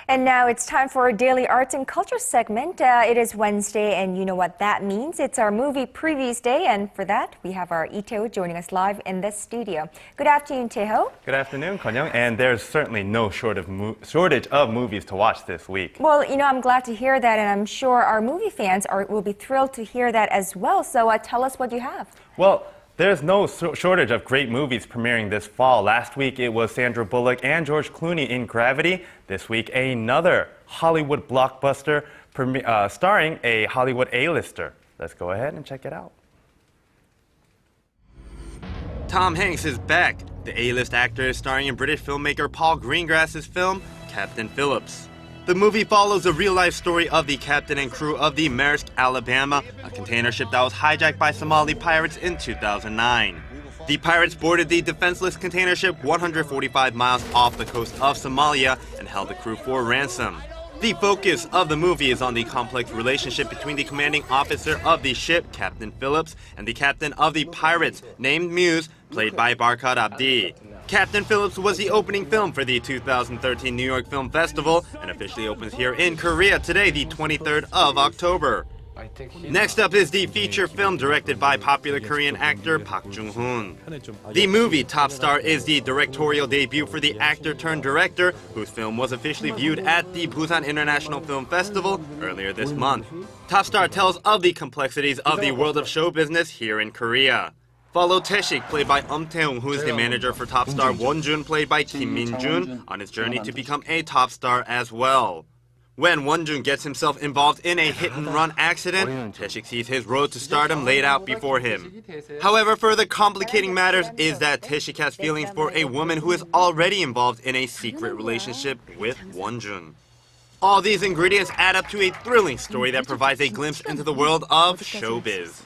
And now it's time for our daily arts and culture segment. It is Wednesday, and you know what that means. It's our movie previews day, and for that, we have our Ito joining us live in the studio. Good afternoon, Taeho. Good afternoon, Kwon-young. And there's certainly no shortage of movies to watch this week. Well, you know, I'm glad to hear that, and I'm sure our movie fans will be thrilled to hear that as well. So tell us what you have. Well, there's no shortage of great movies premiering this fall. Last week, it was Sandra Bullock and George Clooney in Gravity. This week, another Hollywood blockbuster starring a Hollywood A-lister. Let's go ahead and check it out. Tom Hanks is back. The A-list actor is starring in British filmmaker Paul Greengrass's film, Captain Phillips. The movie follows the real-life story of the captain and crew of the Maersk Alabama, a container ship that was hijacked by Somali pirates in 2009. The pirates boarded the defenseless container ship 145 miles off the coast of Somalia and held the crew for ransom. The focus of the movie is on the complex relationship between the commanding officer of the ship, Captain Phillips, and the captain of the pirates, named Muse, played by Barkhad Abdi. Captain Phillips was the opening film for the 2013 New York Film Festival and officially opens here in Korea today, the 23rd of October. Next up is the feature film directed by popular Korean actor Park Jung-hoon. The movie Top Star is the directorial debut for the actor-turned-director, whose film was officially viewed at the Busan International Film Festival earlier this month. Top Star tells of the complexities of the world of show business here in Korea. Follow Tae-sik, played by Tae-young, who is the manager for top star Won-jun, played by Kim Min-jun, on his journey to become a top star as well. When Won-jun gets himself involved in a hit-and-run accident, Tae-sik sees his road to stardom laid out before him. However, further complicating matters is that Tae-sik has feelings for a woman who is already involved in a secret relationship with Won-jun. All these ingredients add up to a thrilling story that provides a glimpse into the world of showbiz.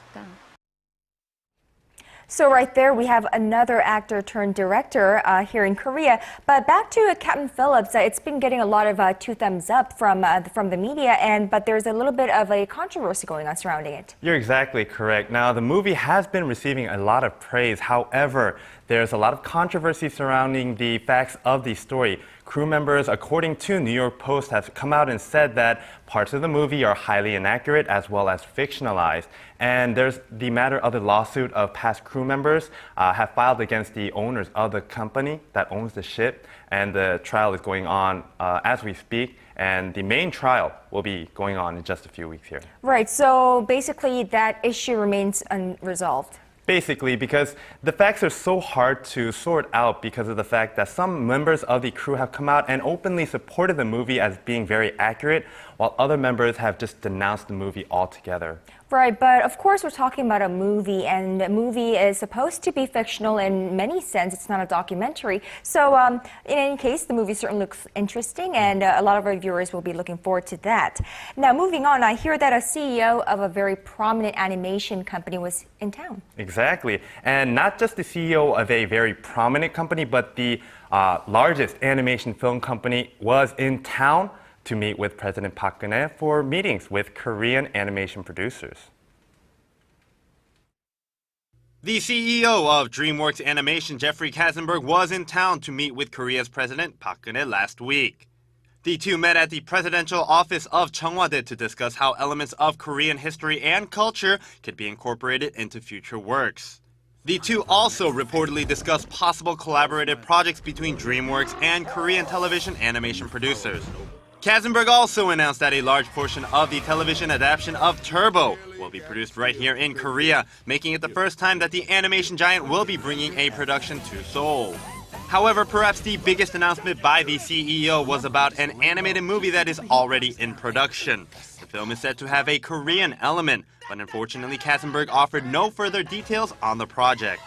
So right there, we have another actor turned director here in Korea. But back to Captain Phillips, it's been getting a lot of two thumbs up from the media, but there's a little bit of a controversy going on surrounding it. You're exactly correct. Now, the movie has been receiving a lot of praise. However, there's a lot of controversy surrounding the facts of the story. Crew members, according to New York Post, have come out and said that parts of the movie are highly inaccurate as well as fictionalized. And there's the matter of the lawsuit of past crew members have filed against the owners of the company that owns the ship. And the trial is going on as we speak. And the main trial will be going on in just a few weeks here. Right, so basically that issue remains unresolved. Basically, because the facts are so hard to sort out because of the fact that some members of the crew have come out and openly supported the movie as being very accurate, while other members have just denounced the movie altogether. Right, but of course we're talking about a movie, and a movie is supposed to be fictional in many sense. It's not a documentary. So in any case, the movie certainly looks interesting, and a lot of our viewers will be looking forward to that. Now, moving on, I hear that a CEO of a very prominent animation company was in town. Exactly, and not just the CEO of a very prominent company, but the largest animation film company was in town to meet with President Park Geun-hye for meetings with Korean animation producers. The CEO of DreamWorks Animation, Jeffrey Katzenberg, was in town to meet with Korea's President Park Geun-hye last week. The two met at the presidential office of Cheongwade to discuss how elements of Korean history and culture could be incorporated into future works. The two also reportedly discussed possible collaborative projects between DreamWorks and Korean television animation producers. Katzenberg also announced that a large portion of the television adaptation of Turbo will be produced right here in Korea, making it the first time that the animation giant will be bringing a production to Seoul. However, perhaps the biggest announcement by the CEO was about an animated movie that is already in production. The film is said to have a Korean element, but unfortunately Katzenberg offered no further details on the project.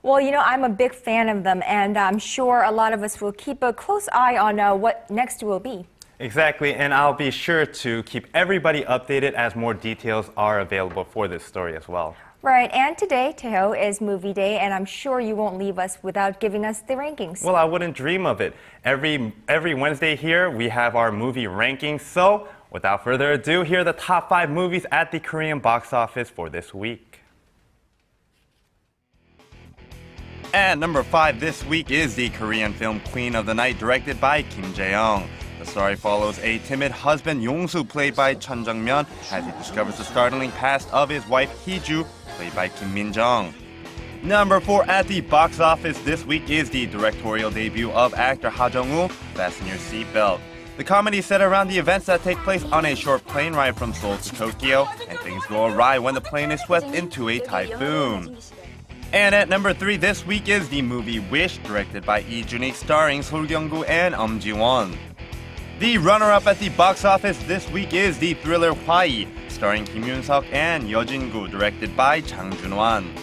Well, you know, I'm a big fan of them, and I'm sure a lot of us will keep a close eye on what next will be. Exactly, and I'll be sure to keep everybody updated as more details are available for this story as well. Right, and today, Taeho, is movie day, and I'm sure you won't leave us without giving us the rankings. Well, I wouldn't dream of it. Every Wednesday here, we have our movie rankings. So, without further ado, here are the top 5 movies at the Korean box office for this week. At number 5 this week is the Korean film Queen of the Night, directed by Kim Jae-young. The story follows a timid husband, Yong-soo, played by Chun Jung-myeon, as he discovers the startling past of his wife, Hee-ju, played by Kim Min-jung. Number 4 at the box office this week is the directorial debut of actor Ha Jung-woo, Fasten Your Seatbelt. The comedy is set around the events that take place on a short plane ride from Seoul to Tokyo, and things go awry when the plane is swept into a typhoon. And at number 3 this week is the movie Wish, directed by Lee Jun-ik, starring Sol Kyung-gu and Ji-won. The runner-up at the box office this week is the thriller HWAYI, starring Kim Yoon-seok and Yeo Jin-gu, directed by Chang Jun-wan.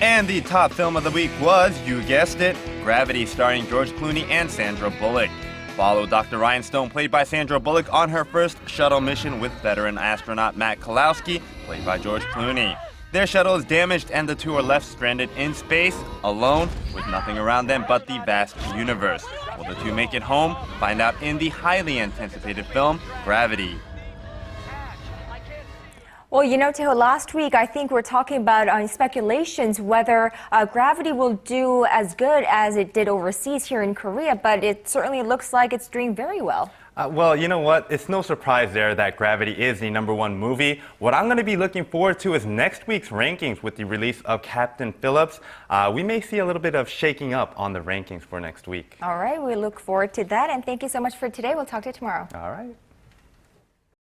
And the top film of the week was, you guessed it, Gravity, starring George Clooney and Sandra Bullock. Follow Dr. Ryan Stone, played by Sandra Bullock, on her first shuttle mission with veteran astronaut Matt Kalowski, played by George Clooney. Their shuttle is damaged and the two are left stranded in space, alone, with nothing around them but the vast universe. Will the two make it home? Find out in the highly anticipated film, Gravity. Well, you know, Taeho, last week I think we're talking about speculations whether Gravity will do as good as it did overseas here in Korea, but it certainly looks like it's doing very well. Well, you know what? It's no surprise there that Gravity is the #1 movie. What I'm going to be looking forward to is next week's rankings with the release of Captain Phillips. We may see a little bit of shaking up on the rankings for next week. All right, we look forward to that, and thank you so much for today. We'll talk to you tomorrow. All right.